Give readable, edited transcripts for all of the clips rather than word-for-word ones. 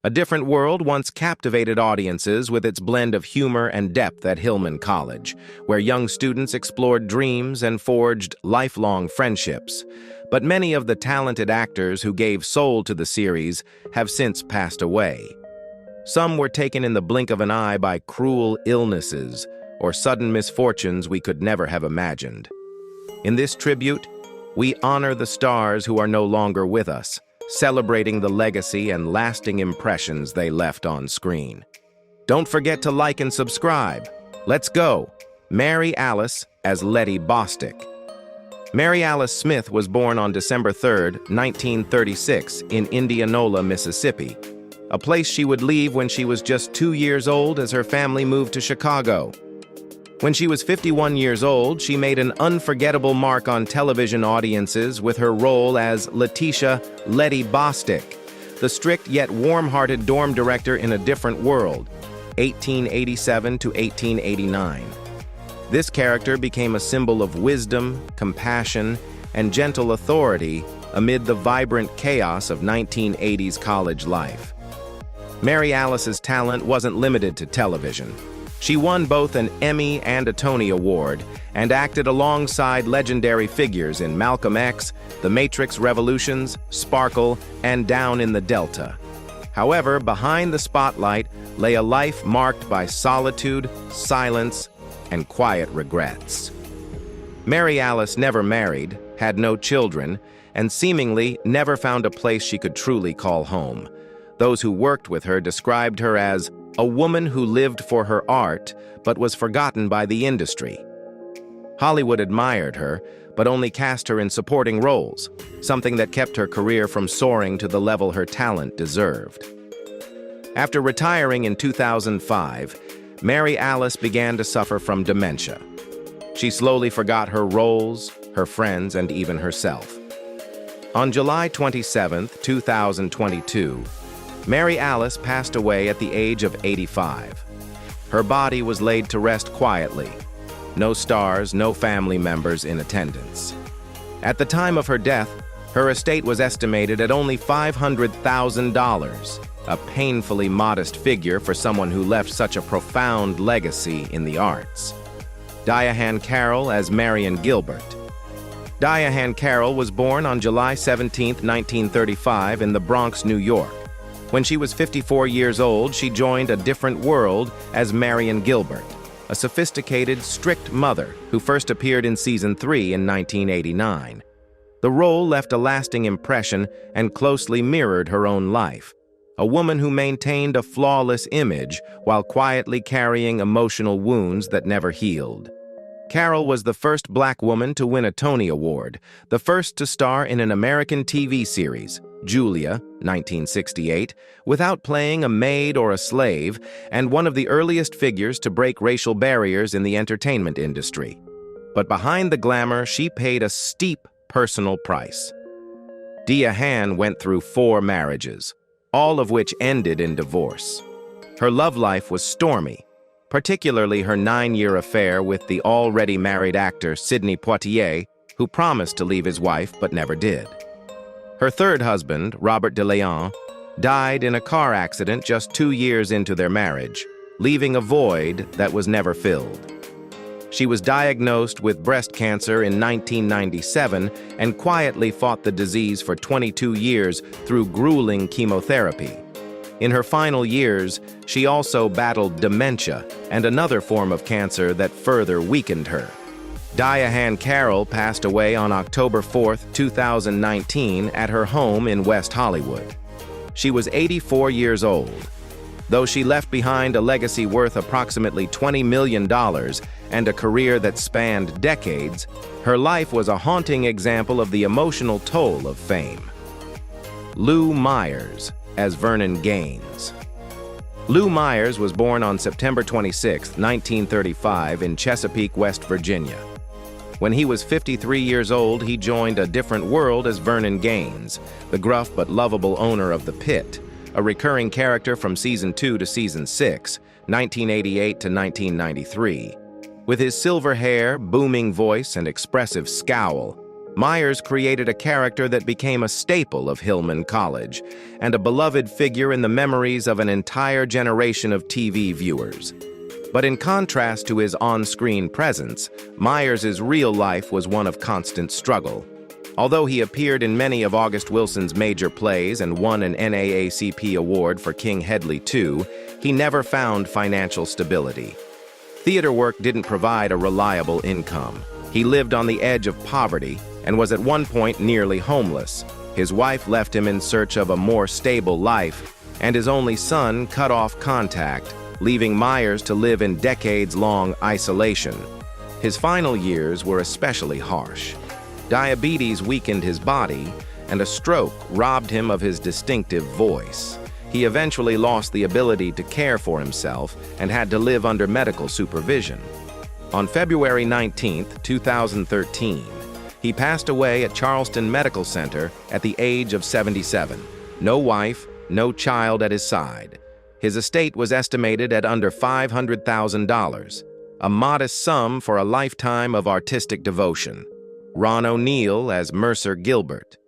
A Different World once captivated audiences with its blend of humor and depth at Hillman College, where young students explored dreams and forged lifelong friendships. But many of the talented actors who gave soul to the series have since passed away. Some were taken in the blink of an eye by cruel illnesses or sudden misfortunes we could never have imagined. In this tribute, we honor the stars who are no longer with us, celebrating the legacy and lasting impressions they left on screen. Don't forget to like and subscribe. Let's go! Mary Alice as Letty Bostick. Mary Alice Smith was born on December 3, 1936, in Indianola, Mississippi, a place she would leave when she was just 2 years old as her family moved to Chicago. When she was 51 years old, she made an unforgettable mark on television audiences with her role as Letitia Letty Bostick, the strict yet warm-hearted dorm director in A Different World, 1887 to 1889. This character became a symbol of wisdom, compassion, and gentle authority amid the vibrant chaos of 1980s college life. Mary Alice's talent wasn't limited to television. She won both an Emmy and a Tony Award and acted alongside legendary figures in Malcolm X, The Matrix Revolutions, Sparkle, and Down in the Delta. However, behind the spotlight lay a life marked by solitude, silence, and quiet regrets. Mary Alice never married, had no children, and seemingly never found a place she could truly call home. Those who worked with her described her as a woman who lived for her art but was forgotten by the industry. Hollywood admired her, but only cast her in supporting roles, something that kept her career from soaring to the level her talent deserved. After retiring in 2005, Mary Alice began to suffer from dementia. She slowly forgot her roles, her friends, and even herself. On July 27, 2022, Mary Alice passed away at the age of 85. Her body was laid to rest quietly. No stars, no family members in attendance. At the time of her death, her estate was estimated at only $500,000, a painfully modest figure for someone who left such a profound legacy in the arts. Diahann Carroll as Marion Gilbert. Diahann Carroll was born on July 17, 1935 in the Bronx, New York. When she was 54 years old, she joined A Different World as Marion Gilbert, a sophisticated, strict mother who first appeared in Season 3 in 1989. The role left a lasting impression and closely mirrored her own life, a woman who maintained a flawless image while quietly carrying emotional wounds that never healed. Carroll was the first Black woman to win a Tony Award, the first to star in an American TV series, Julia, 1968, without playing a maid or a slave, and one of the earliest figures to break racial barriers in the entertainment industry. But behind the glamour, she paid a steep personal price. Diahann went through 4 marriages, all of which ended in divorce. Her love life was stormy, particularly her 9-year affair with the already married actor Sidney Poitier, who promised to leave his wife but never did. Her third husband, Robert DeLeon, died in a car accident just 2 years into their marriage, leaving a void that was never filled. She was diagnosed with breast cancer in 1997 and quietly fought the disease for 22 years through grueling chemotherapy. In her final years, she also battled dementia and another form of cancer that further weakened her. Diahann Carroll passed away on October 4, 2019 at her home in West Hollywood. She was 84 years old. Though she left behind a legacy worth approximately $20 million and a career that spanned decades, her life was a haunting example of the emotional toll of fame. Lou Myers as Vernon Gaines. Lou Myers was born on September 26, 1935 in Chesapeake, West Virginia. When he was 53 years old, he joined A Different World as Vernon Gaines, the gruff but lovable owner of the Pit, a recurring character from Season 2 to Season 6, 1988 to 1993. With his silver hair, booming voice, and expressive scowl, Myers created a character that became a staple of Hillman College and a beloved figure in the memories of an entire generation of TV viewers. But in contrast to his on-screen presence, Myers' real life was one of constant struggle. Although he appeared in many of August Wilson's major plays and won an NAACP award for King Hedley II, he never found financial stability. Theater work didn't provide a reliable income. He lived on the edge of poverty and was at one point nearly homeless. His wife left him in search of a more stable life, and his only son cut off contact, leaving Myers to live in decades-long isolation. His final years were especially harsh. Diabetes weakened his body, and a stroke robbed him of his distinctive voice. He eventually lost the ability to care for himself and had to live under medical supervision. On February 19, 2013, he passed away at Charleston Medical Center at the age of 77. No wife, no child at his side. His estate was estimated at under $500,000, a modest sum for a lifetime of artistic devotion. Ron O'Neal as Mercer Gilbert.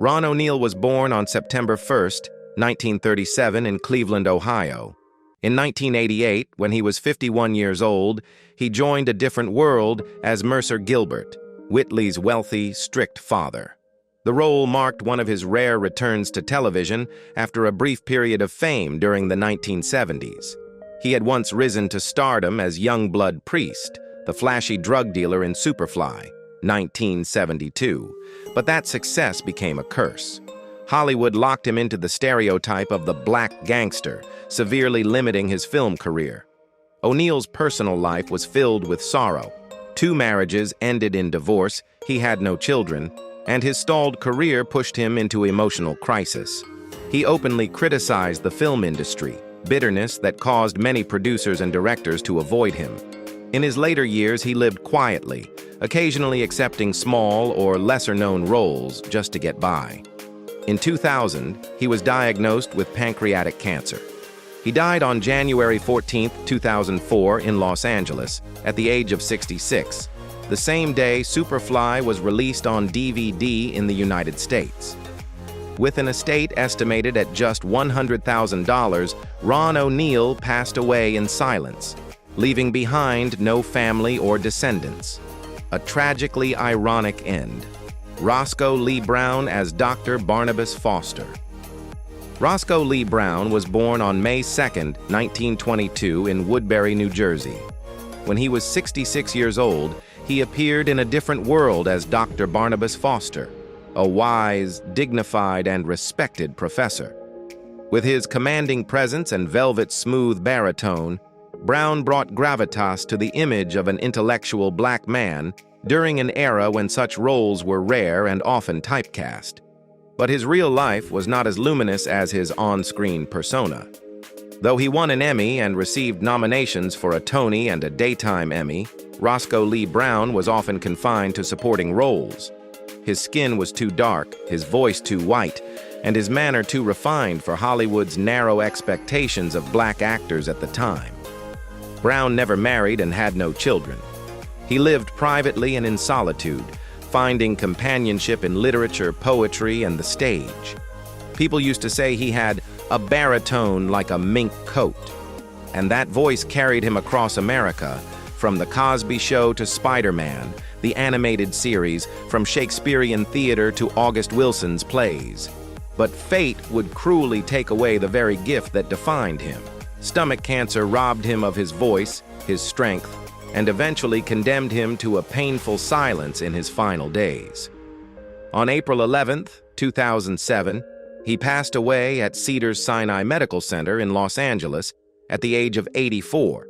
Ron O'Neal was born on September 1, 1937 in Cleveland, Ohio. In 1988, when he was 51 years old, he joined A Different World as Mercer Gilbert, Whitley's wealthy, strict father. The role marked one of his rare returns to television after a brief period of fame during the 1970s. He had once risen to stardom as Youngblood Priest, the flashy drug dealer in Superfly, 1972, but that success became a curse. Hollywood locked him into the stereotype of the black gangster, severely limiting his film career. O'Neal's personal life was filled with sorrow. 2 marriages ended in divorce, he had no children, and his stalled career pushed him into emotional crisis. He openly criticized the film industry, bitterness that caused many producers and directors to avoid him. In his later years, he lived quietly, occasionally accepting small or lesser-known roles just to get by. In 2000, he was diagnosed with pancreatic cancer. He died on January 14, 2004 in Los Angeles at the age of 66, the same day Superfly was released on DVD in the United States. With an estate estimated at just $100,000, Ron O'Neal passed away in silence, leaving behind no family or descendants. A tragically ironic end. Roscoe Lee Browne as Dr. Barnabas Foster. Roscoe Lee Browne was born on May 2, 1922 in Woodbury, New Jersey. When he was 66 years old, he appeared in A Different World as Dr. Barnabas Foster, a wise, dignified, and respected professor. With his commanding presence and velvet-smooth baritone, Browne brought gravitas to the image of an intellectual black man during an era when such roles were rare and often typecast. But his real life was not as luminous as his on-screen persona. Though he won an Emmy and received nominations for a Tony and a Daytime Emmy, Roscoe Lee Browne was often confined to supporting roles. His skin was too dark, his voice too white, and his manner too refined for Hollywood's narrow expectations of black actors at the time. Browne never married and had no children. He lived privately and in solitude, finding companionship in literature, poetry, and the stage. People used to say he had a baritone like a mink coat, and that voice carried him across America, from The Cosby Show to Spider-Man, the animated series, from Shakespearean theater to August Wilson's plays. But fate would cruelly take away the very gift that defined him. Stomach cancer robbed him of his voice, his strength, and eventually condemned him to a painful silence in his final days. On April 11, 2007, he passed away at Cedars-Sinai Medical Center in Los Angeles at the age of 84.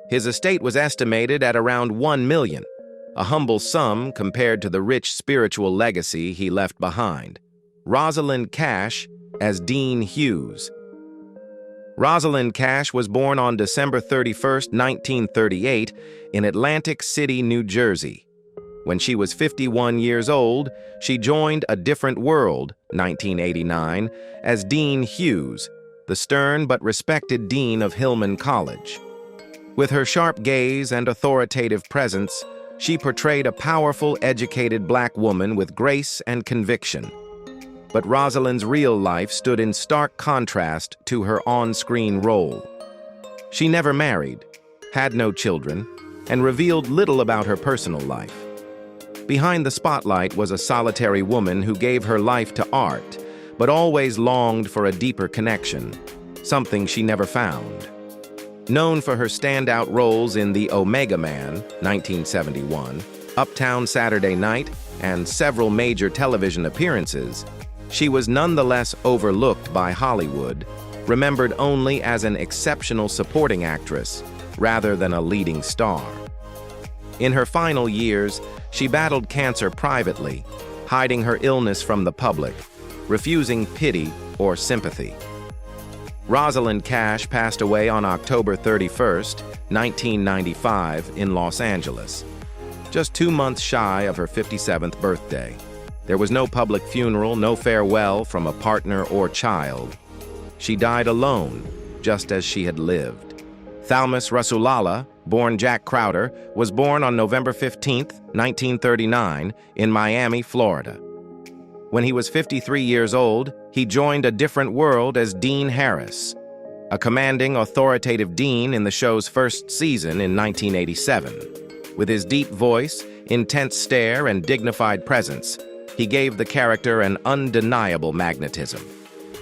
His estate was estimated at around $1 million, a humble sum compared to the rich spiritual legacy he left behind. Rosalind Cash as Dean Hughes. Rosalind Cash was born on December 31, 1938, in Atlantic City, New Jersey. When she was 51 years old, she joined A Different World, 1989, as Dean Hughes, the stern but respected dean of Hillman College. With her sharp gaze and authoritative presence, She portrayed a powerful, educated black woman with grace and conviction. But Rosalind's real life stood in stark contrast to her on-screen role. She never married, had no children, and revealed little about her personal life. Behind the spotlight was a solitary woman who gave her life to art, but always longed for a deeper connection, something she never found. Known for her standout roles in The Omega Man, 1971, Uptown Saturday Night, and several major television appearances, she was nonetheless overlooked by Hollywood, remembered only as an exceptional supporting actress rather than a leading star. In her final years, she battled cancer privately, hiding her illness from the public, refusing pity or sympathy. Rosalind Cash passed away on October 31, 1995, in Los Angeles, just 2 months shy of her 57th birthday. There was no public funeral, no farewell from a partner or child. She died alone, just as she had lived. Thalmus Rasulala, born Jack Crowder, was born on November 15, 1939, in Miami, Florida. When he was 53 years old, he joined a different world as Dean Harris, a commanding, authoritative dean in the show's first season in 1987. With his deep voice, intense stare, and dignified presence, he gave the character an undeniable magnetism.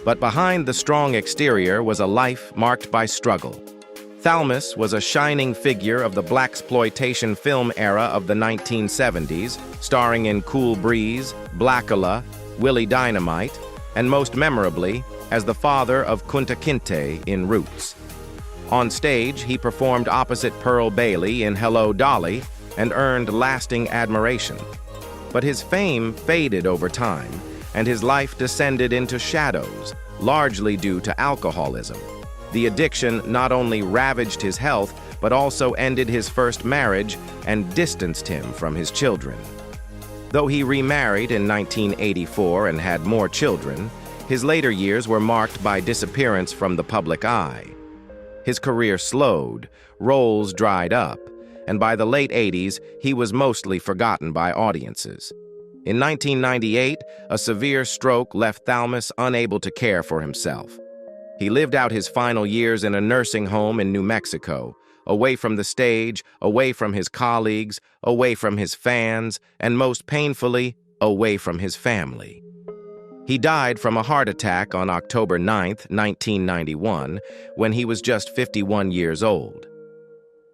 But behind the strong exterior was a life marked by struggle. Thalmus was a shining figure of the blaxploitation film era of the 1970s, starring in Cool Breeze, Blackula, Willie Dynamite, and most memorably, as the father of Kunta Kinte in Roots. On stage, he performed opposite Pearl Bailey in Hello, Dolly, and earned lasting admiration. But his fame faded over time, and his life descended into shadows, largely due to alcoholism. The addiction not only ravaged his health, but also ended his first marriage and distanced him from his children. Though he remarried in 1984 and had more children, his later years were marked by disappearance from the public eye. His career slowed, roles dried up, and by the late 80s, he was mostly forgotten by audiences. In 1998, a severe stroke left Thalmus unable to care for himself. He lived out his final years in a nursing home in New Mexico, away from the stage, away from his colleagues, away from his fans, and most painfully, away from his family. He died from a heart attack on October 9, 1991, when he was just 51 years old.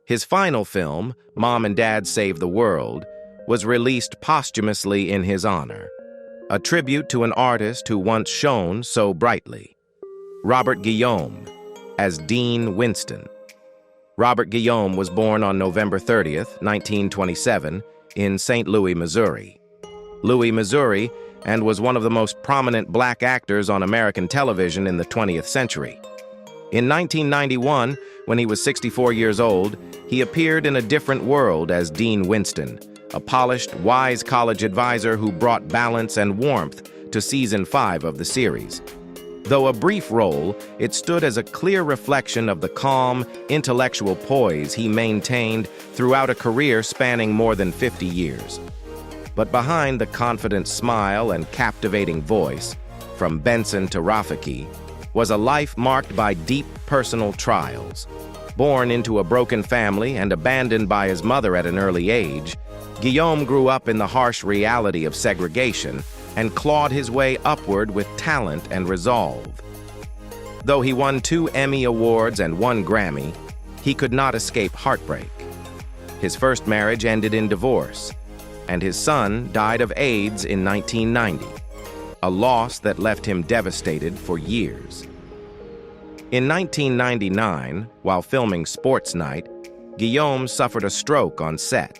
His final film, Mom and Dad Save the World, was released posthumously in his honor, a tribute to an artist who once shone so brightly. Robert Guillaume, as Dean Winston. Robert Guillaume was born on November 30, 1927, in St. Louis, Missouri. And was one of the most prominent black actors on American television in the 20th century. In 1991, when he was 64 years old, he appeared in A Different World as Dean Winston, a polished, wise college advisor who brought balance and warmth to Season 5 of the series. Though a brief role, it stood as a clear reflection of the calm, intellectual poise he maintained throughout a career spanning more than 50 years. But behind the confident smile and captivating voice, from Benson to Rafiki, was a life marked by deep personal trials. Born into a broken family and abandoned by his mother at an early age, Guillaume grew up in the harsh reality of segregation and clawed his way upward with talent and resolve. Though he won 2 Emmy Awards and 1 Grammy, he could not escape heartbreak. His first marriage ended in divorce, and his son died of AIDS in 1990, a loss that left him devastated for years. In 1999, while filming Sports Night, Guillaume suffered a stroke on set.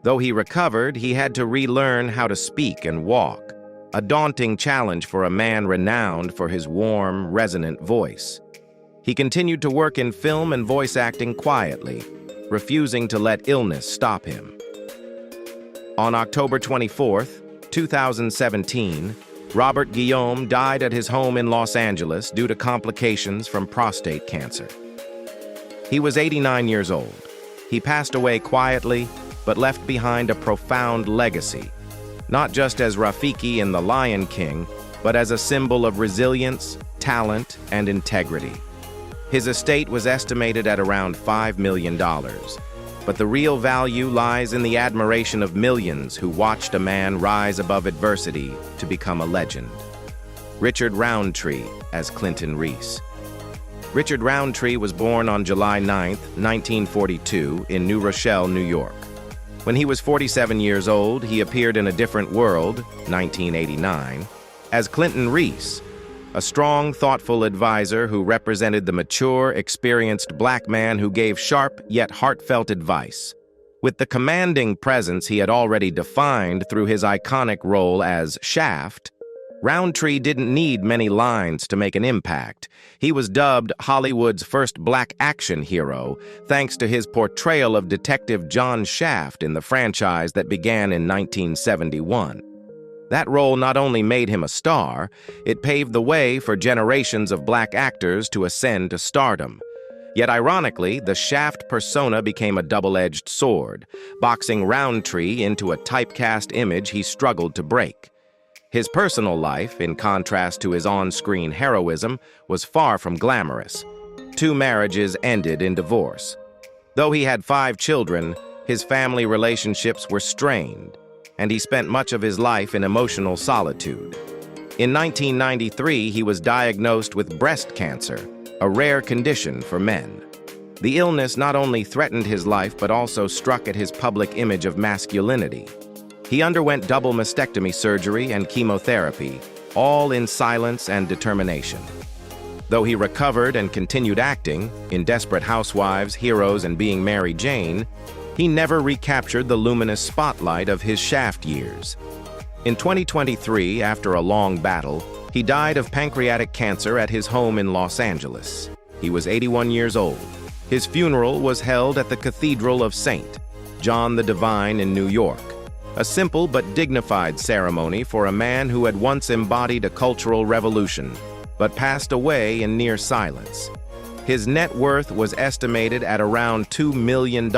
Though he recovered, he had to relearn how to speak and walk, a daunting challenge for a man renowned for his warm, resonant voice. He continued to work in film and voice acting quietly, refusing to let illness stop him. On October 24, 2017, Robert Guillaume died at his home in Los Angeles due to complications from prostate cancer. He was 89 years old. He passed away quietly, but left behind a profound legacy, not just as Rafiki in The Lion King, but as a symbol of resilience, talent, and integrity. His estate was estimated at around $5 million, but the real value lies in the admiration of millions who watched a man rise above adversity to become a legend. Richard Roundtree as Clinton Reese. Richard Roundtree was born on July 9, 1942, in New Rochelle, New York. When he was 47 years old, he appeared in A Different World, 1989, as Clinton Reese, a strong, thoughtful advisor who represented the mature, experienced black man who gave sharp yet heartfelt advice. With the commanding presence he had already defined through his iconic role as Shaft, Roundtree didn't need many lines to make an impact. He was dubbed Hollywood's first black action hero, thanks to his portrayal of Detective John Shaft in the franchise that began in 1971. That role not only made him a star, it paved the way for generations of black actors to ascend to stardom. Yet ironically, the Shaft persona became a double-edged sword, boxing Roundtree into a typecast image he struggled to break. His personal life, in contrast to his on-screen heroism, was far from glamorous. 2 marriages ended in divorce. Though he had 5 children, his family relationships were strained, and he spent much of his life in emotional solitude. In 1993, he was diagnosed with breast cancer, a rare condition for men. The illness not only threatened his life but also struck at his public image of masculinity. He underwent double mastectomy surgery and chemotherapy, all in silence and determination. Though he recovered and continued acting in Desperate Housewives, Heroes, and Being Mary Jane, he never recaptured the luminous spotlight of his Shaft years. In 2023, after a long battle, he died of pancreatic cancer at his home in Los Angeles. He was 81 years old. His funeral was held at the Cathedral of St. John the Divine in New York, a simple but dignified ceremony for a man who had once embodied a cultural revolution, but passed away in near silence. His net worth was estimated at around $2 million,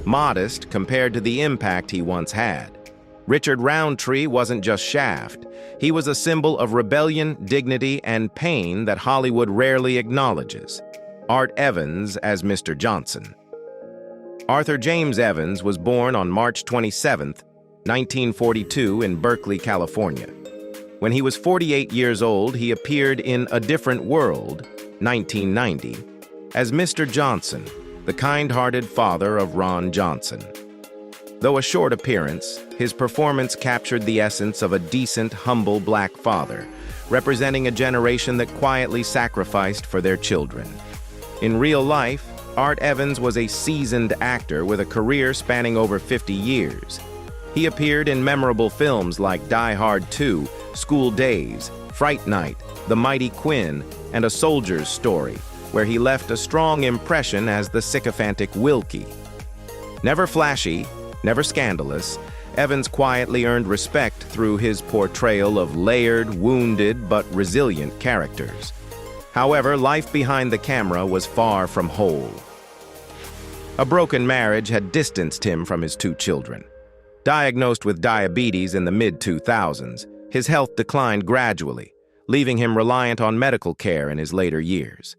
modest compared to the impact he once had. Richard Roundtree wasn't just Shaft. He was a symbol of rebellion, dignity, and pain that Hollywood rarely acknowledges. Art Evans as Mr. Johnson. Arthur James Evans was born on March 27, 1942, in Berkeley, California. When he was 48 years old, he appeared in A Different World, 1990, as Mr. Johnson, the kind-hearted father of Ron Johnson. Though a short appearance, his performance captured the essence of a decent, humble black father, representing a generation that quietly sacrificed for their children. In real life, Art Evans was a seasoned actor with a career spanning over 50 years. He appeared in memorable films like Die Hard 2, School Days, Fright Night, The Mighty Quinn, and A Soldier's Story, where he left a strong impression as the sycophantic Wilkie. Never flashy, never scandalous, Evans quietly earned respect through his portrayal of layered, wounded, but resilient characters. However, life behind the camera was far from whole. A broken marriage had distanced him from his 2 children. Diagnosed with diabetes in the mid-2000s, his health declined gradually, leaving him reliant on medical care in his later years.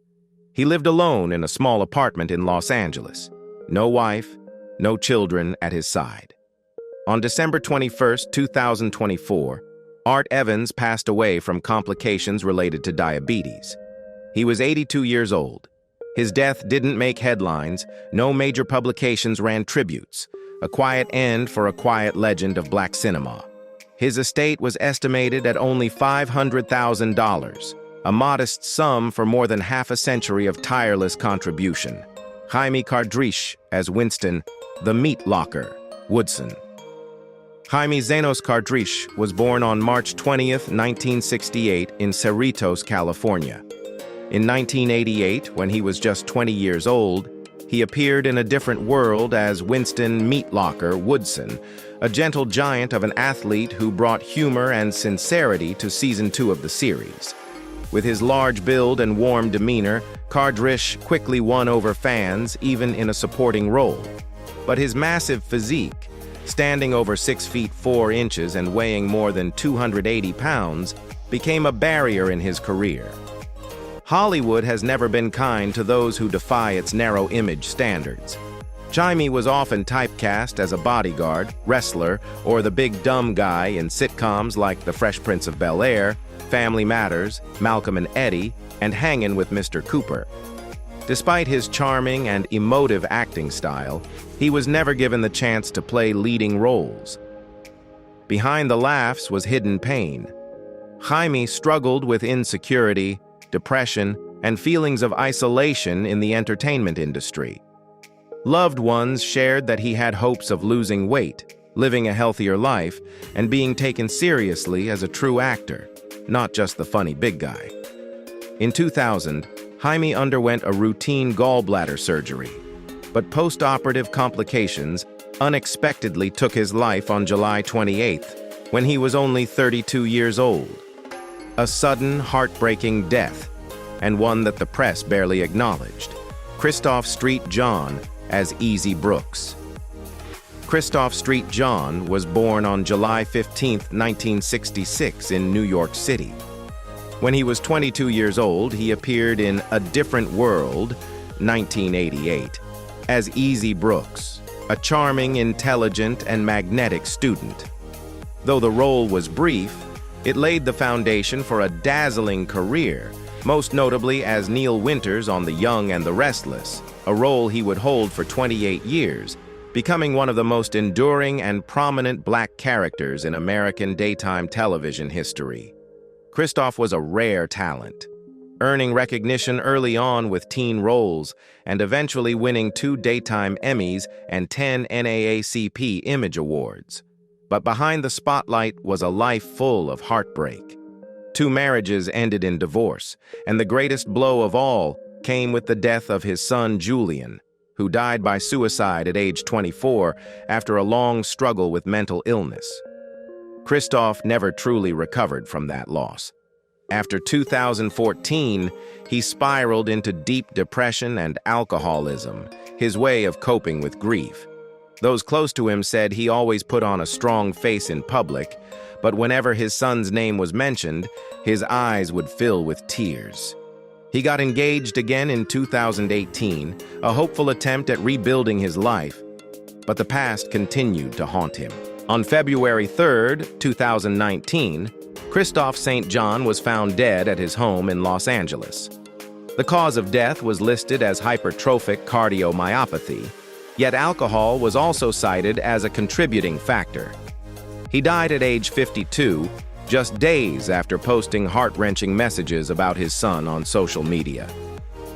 He lived alone in a small apartment in Los Angeles. No wife, no children at his side. On December 21, 2024, Art Evans passed away from complications related to diabetes. He was 82 years old. His death didn't make headlines, no major publications ran tributes, a quiet end for a quiet legend of black cinema. His estate was estimated at only $500,000, a modest sum for more than half a century of tireless contribution. Jaime Cardriche as Winston, the Meat Locker, Woodson. Jaime Zenos Cardriche was born on March 20, 1968, in Cerritos, California. In 1988, when he was just 20 years old, he appeared in A Different World as Winston Meat Locker Woodson, a gentle giant of an athlete who brought humor and sincerity to Season 2 of the series. With his large build and warm demeanor, Cardriche quickly won over fans, even in a supporting role. But his massive physique, standing over 6 feet 4 inches and weighing more than 280 pounds, became a barrier in his career. Hollywood has never been kind to those who defy its narrow image standards. Jaime was often typecast as a bodyguard, wrestler, or the big dumb guy in sitcoms like The Fresh Prince of Bel-Air, Family Matters, Malcolm and Eddie, and Hangin' with Mr. Cooper. Despite his charming and emotive acting style, he was never given the chance to play leading roles. Behind the laughs was hidden pain. Jaime struggled with insecurity, depression, and feelings of isolation in the entertainment industry. Loved ones shared that he had hopes of losing weight, living a healthier life, and being taken seriously as a true actor, not just the funny big guy. In 2000, Jaime underwent a routine gallbladder surgery, but post-operative complications unexpectedly took his life on July 28th, when he was only 32 years old. A sudden, heartbreaking death, and one that the press barely acknowledged. Kristoff St. John as Easy Brooks. Kristoff St. John was born on July 15, 1966 in New York City. When he was 22 years old, he appeared in A Different World, 1988, as Easy Brooks, a charming, intelligent, and magnetic student. Though the role was brief, it laid the foundation for a dazzling career, most notably as Neil Winters on The Young and the Restless, a role he would hold for 28 years, becoming one of the most enduring and prominent black characters in American daytime television history. Kristoff was a rare talent, earning recognition early on with teen roles and eventually winning 2 Daytime Emmys and 10 NAACP Image Awards. But behind the spotlight was a life full of heartbreak. 2 marriages ended in divorce, and the greatest blow of all came with the death of his son Julian, who died by suicide at age 24 after a long struggle with mental illness. Kristoff never truly recovered from that loss. After 2014, he spiraled into deep depression and alcoholism, his way of coping with grief. Those close to him said he always put on a strong face in public, but whenever his son's name was mentioned, his eyes would fill with tears. He got engaged again in 2018, a hopeful attempt at rebuilding his life, but the past continued to haunt him. On February 3, 2019, Kristoff St. John was found dead at his home in Los Angeles. The cause of death was listed as hypertrophic cardiomyopathy, yet alcohol was also cited as a contributing factor. He died at age 52, just days after posting heart-wrenching messages about his son on social media.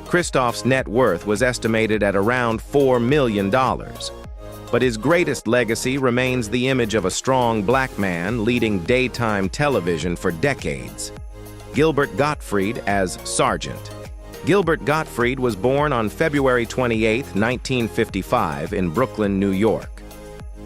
Kristoff's net worth was estimated at around $4 million, but his greatest legacy remains the image of a strong black man leading daytime television for decades. Gilbert Gottfried as Sergeant. Gilbert Gottfried was born on February 28, 1955 in Brooklyn, New York.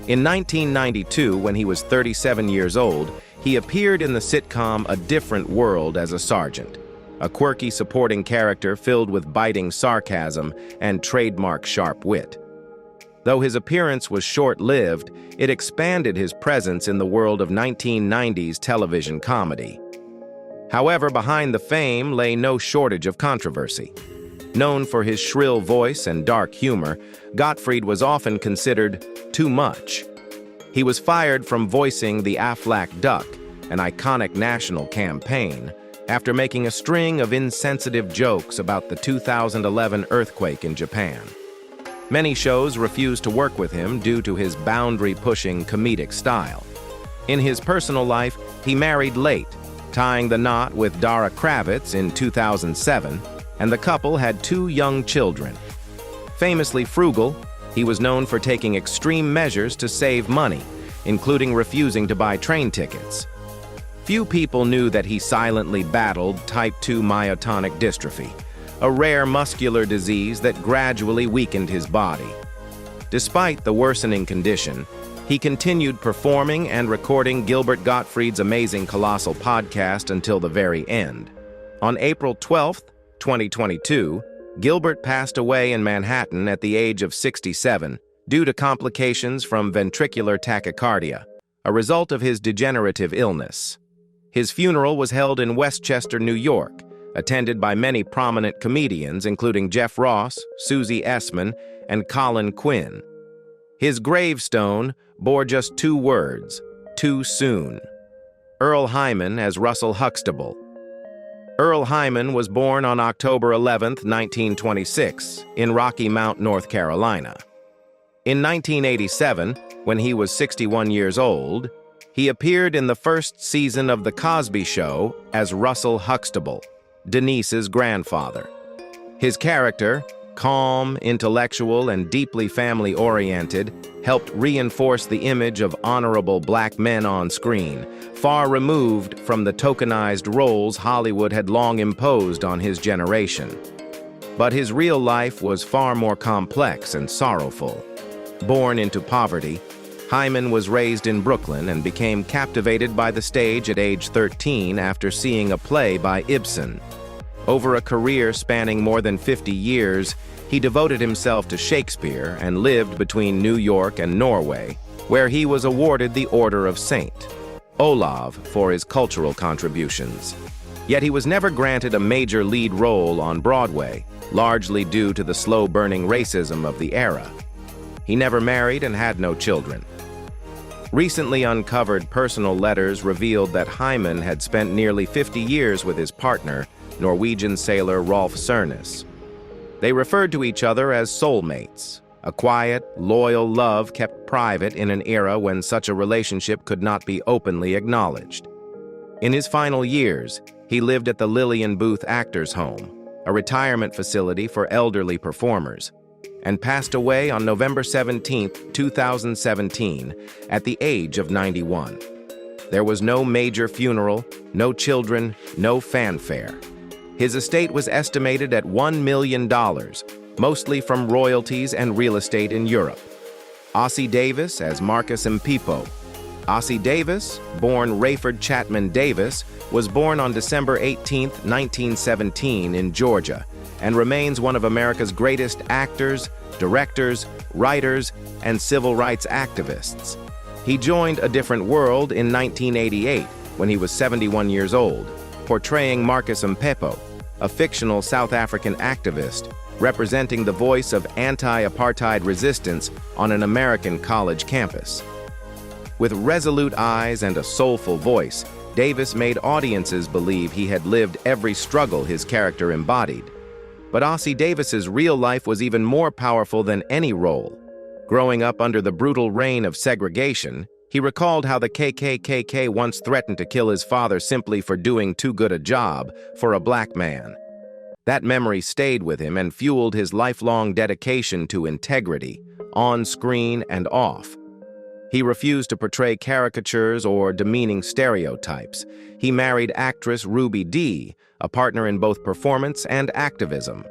In 1992, when he was 37 years old, he appeared in the sitcom A Different World as a sergeant, a quirky supporting character filled with biting sarcasm and trademark sharp wit. Though his appearance was short-lived, it expanded his presence in the world of 1990s television comedy. However, behind the fame lay no shortage of controversy. Known for his shrill voice and dark humor, Gottfried was often considered too much. He was fired from voicing the Aflac Duck, an iconic national campaign, after making a string of insensitive jokes about the 2011 earthquake in Japan. Many shows refused to work with him due to his boundary-pushing comedic style. In his personal life, he married late, tying the knot with Dara Kravitz in 2007, and the couple had 2 young children. Famously frugal, he was known for taking extreme measures to save money, including refusing to buy train tickets. Few people knew that he silently battled type 2 myotonic dystrophy, a rare muscular disease that gradually weakened his body. Despite the worsening condition, he continued performing and recording Gilbert Gottfried's amazing Colossal podcast until the very end. On April 12, 2022, Gilbert passed away in Manhattan at the age of 67, due to complications from ventricular tachycardia, a result of his degenerative illness. His funeral was held in Westchester, New York, attended by many prominent comedians including Jeff Ross, Susie Essman, and Colin Quinn. His gravestone bore just 2 words, "Too soon." Earle Hyman as Russell Huxtable. Earle Hyman was born on October 11, 1926, in Rocky Mount, North Carolina. In 1987, when he was 61 years old, he appeared in the first season of The Cosby Show as Russell Huxtable, Denise's grandfather. His character, calm, intellectual, and deeply family-oriented, helped reinforce the image of honorable black men on screen, far removed from the tokenized roles Hollywood had long imposed on his generation. But his real life was far more complex and sorrowful. Born into poverty, Hyman was raised in Brooklyn and became captivated by the stage at age 13 after seeing a play by Ibsen. Over a career spanning more than 50 years, he devoted himself to Shakespeare and lived between New York and Norway, where he was awarded the Order of St. Olav for his cultural contributions. Yet he was never granted a major lead role on Broadway, largely due to the slow-burning racism of the era. He never married and had no children. Recently uncovered personal letters revealed that Hyman had spent nearly 50 years with his partner, Norwegian sailor Rolf Sørnes. They referred to each other as soulmates, a quiet, loyal love kept private in an era when such a relationship could not be openly acknowledged. In his final years, he lived at the Lillian Booth Actors Home, a retirement facility for elderly performers, and passed away on November 17, 2017, at the age of 91. There was no major funeral, no children, no fanfare. His estate was estimated at $1 million, mostly from royalties and real estate in Europe. Ossie Davis as Marcus Mpepo. Ossie Davis, born Rayford Chapman Davis, was born on December 18, 1917 in Georgia, and remains one of America's greatest actors, directors, writers, and civil rights activists. He joined A Different World in 1988 when he was 71 years old, portraying Marcus Mpepo, a fictional South African activist representing the voice of anti-apartheid resistance on an American college campus. With resolute eyes and a soulful voice, Davis made audiences believe he had lived every struggle his character embodied. But Ossie Davis's real life was even more powerful than any role. Growing up under the brutal reign of segregation, he recalled how the KKK once threatened to kill his father simply for doing too good a job for a black man. That memory stayed with him and fueled his lifelong dedication to integrity, on screen and off. He refused to portray caricatures or demeaning stereotypes. He married actress Ruby Dee, a partner in both performance and activism.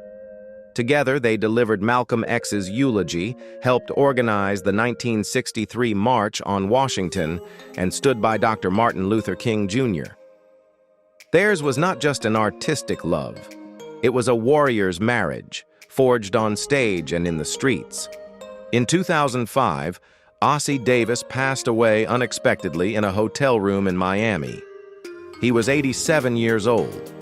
Together, they delivered Malcolm X's eulogy, helped organize the 1963 March on Washington, and stood by Dr. Martin Luther King Jr. Theirs was not just an artistic love. It was a warrior's marriage, forged on stage and in the streets. In 2005, Ossie Davis passed away unexpectedly in a hotel room in Miami. He was 87 years old.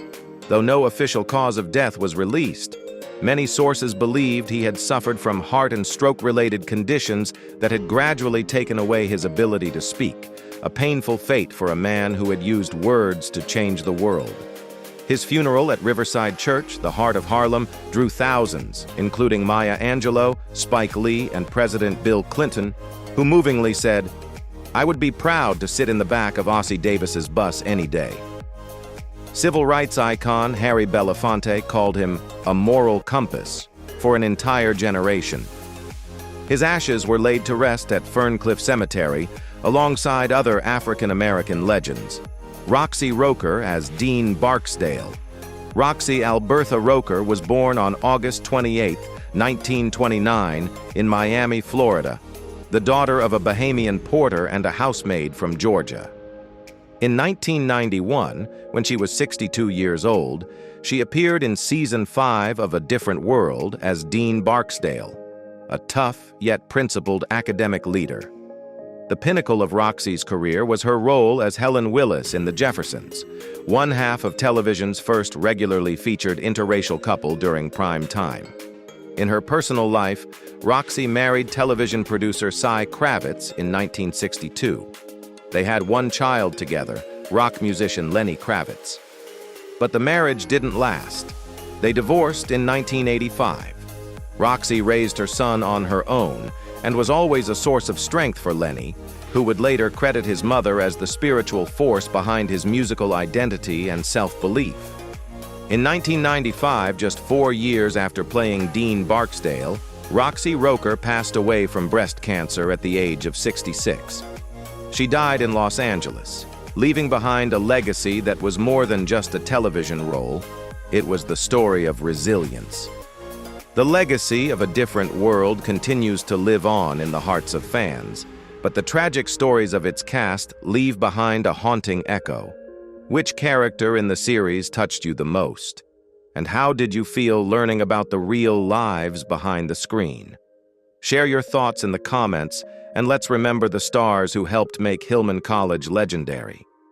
Though no official cause of death was released, many sources believed he had suffered from heart and stroke-related conditions that had gradually taken away his ability to speak, a painful fate for a man who had used words to change the world. His funeral at Riverside Church, the heart of Harlem, drew thousands, including Maya Angelou, Spike Lee, and President Bill Clinton, who movingly said, "I would be proud to sit in the back of Ossie Davis's bus any day." Civil rights icon Harry Belafonte called him a moral compass for an entire generation. His ashes were laid to rest at Ferncliff Cemetery alongside other African-American legends. Roxy Roker as Dean Barksdale. Roxy Albertha Roker was born on August 28, 1929, in Miami, Florida, the daughter of a Bahamian porter and a housemaid from Georgia. In 1991, when she was 62 years old, she appeared in Season 5 of A Different World as Dean Barksdale. a tough yet principled academic leader. The pinnacle of Roxy's career was her role as Helen Willis in The Jeffersons, one half of television's first regularly featured interracial couple during prime time. In her personal life, Roxy married television producer Cy Kravitz in 1962. They had one child together, rock musician Lenny Kravitz. But the marriage didn't last. They divorced in 1985. Roxy raised her son on her own and was always a source of strength for Lenny, who would later credit his mother as the spiritual force behind his musical identity and self-belief. In 1995, just 4 years after playing Dean Barksdale, Roxy Roker passed away from breast cancer at the age of 66. She died in Los Angeles, leaving behind a legacy that was more than just a television role. It was the story of resilience. The legacy of A Different World continues to live on in the hearts of fans, but the tragic stories of its cast leave behind a haunting echo. Which character in the series touched you the most? And how did you feel learning about the real lives behind the screen? Share your thoughts in the comments, and let's remember the stars who helped make Hillman College legendary.